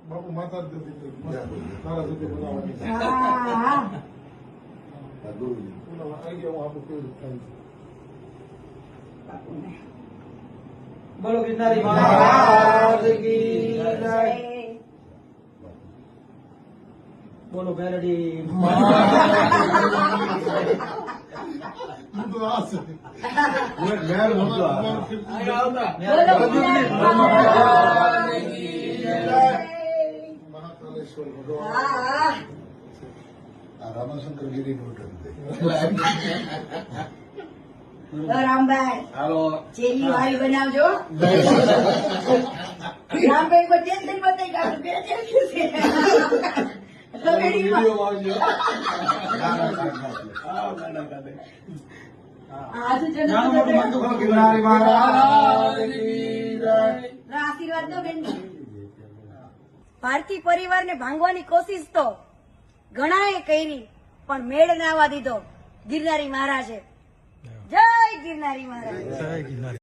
બાપુ માતા જ નથી તારા સુધી બનાવવાની આઈડિયા હું આપું કેવી રીતે થાય છે બોલો ગિરનારી મહારાજ કી જય બોલો બેરડી હું તો આ છે મેર મોટો મહાકાલેશ્વર ભગવાન રામાશંકર ગીરી રામભાઈ હાલો ચેરી વાળી બનાવજો રામભાઈ કોઈ ટેન્શન બતાવી કાઢું બે ગિરનારી મહારાજ કી જય આશીર્વાદ દો બેન ભારતી પરિવારને ભાંગવાની કોશિશ તો ઘણાએ કરી પણ મેળ ના આવવા દીધો ગિરનારી મહારાજે જય ગિરનારી મહારાજ.